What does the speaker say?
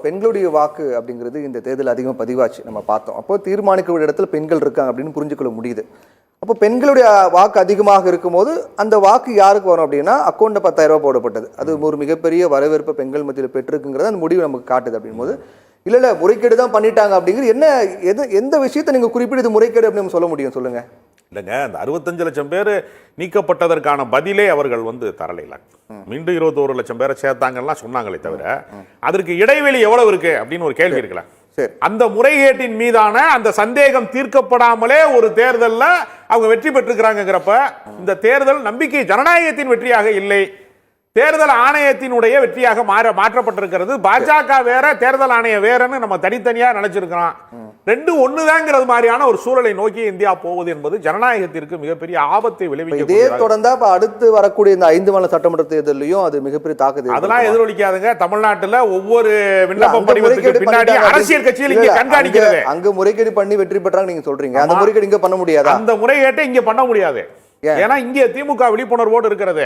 பெண்களுடைய வாக்கு அப்படிங்கிறது இந்த தேர்தல் அதிகமாக பதிவாச்சு நம்ம பார்த்தோம். அப்போ தீர்மானிக்க இடத்துல பெண்கள் இருக்காங்க அப்படின்னு புரிஞ்சுக்கொள்ள முடியுது. அப்போ பெண்களுடைய வாக்கு அதிகமாக இருக்கும்போது அந்த வாக்கு யாருக்கு வரும் அப்படின்னா அக்கௌண்ட்டில் 10,000 ரூபாய் போடப்பட்டது. அது ஒரு மிகப்பெரிய வரவேற்பு பெண்கள் மத்தியில் பெற்றிருக்குங்கிறது அந்த முடிவு நமக்கு காட்டுது. அப்படிங்கும்போது இல்லை முறைகேடு தான் பண்ணிட்டாங்க அப்படிங்கிறது என்ன எந்த விஷயத்தை நீங்கள் குறிப்பிட்டு இது முறைகேடு அப்படின்னு சொல்ல முடியும் சொல்லுங்க. இல்லைங்க, அந்த 65 லட்சம் பேர் நீக்கப்பட்டதற்கான பதிலே அவர்கள் தரலைல. மீண்டும் 21 லட்சம் பேரை சேர்த்தாங்கலாம் சொன்னாங்களே தவிர அதற்கு இடைவெளி எவ்வளவு இருக்கு அப்படின்னு ஒரு கேள்வி இருக்குல்ல. அந்த முறைகேட்டின் மீதான அந்த சந்தேகம் தீர்க்கப்படாமலே ஒரு தேர்தல்ல அவங்க வெற்றி பெற்றிருக்கிறாங்கிறப்ப இந்த தேர்தல் நம்பிக்கை ஜனநாயகத்தின் வெற்றியாக இல்லை, தேர்தல் ஆணையத்தினுடைய வெற்றியாக மாற்றப்பட்டிருக்கிறது. பாஜக வேற, தேர்தல் ஆணையம் வேறன்னு நம்ம தனித்தனியா நினைச்சிருக்கிறோம். ரெண்டு ஒண்ணுதாங்கிறது மாதிரியான ஒரு சூழலை நோக்கி இந்தியா போவது என்பது ஜனநாயகத்திற்கு மிகப்பெரிய ஆபத்தை விளைவிக்கும். இதே தொடர்ந்தா அடுத்து வரக்கூடிய இந்த 5 மாநில சட்டமன்ற தேர்தலையும் அது மிகப்பெரிய தாக்குதல். அதெல்லாம் எதிரொலிக்காதுங்க. தமிழ்நாட்டில் ஒவ்வொரு விண்ணப்ப படிவத்துக்கு பின்னாடி அரசியல் கட்சியில் இங்க கண்காணிக்கிறது. அங்க முறைகேடு பண்ணி வெற்றி பெற்றாங்க நீங்க சொல்றீங்க. அந்த முறைகேடு இங்க பண்ண முடியாது. அந்த முறைகேட்டை இங்க பண்ண முடியாது. ஏன்னா இங்கே திமுக விழிப்புணர்வோடு இருக்கிறது.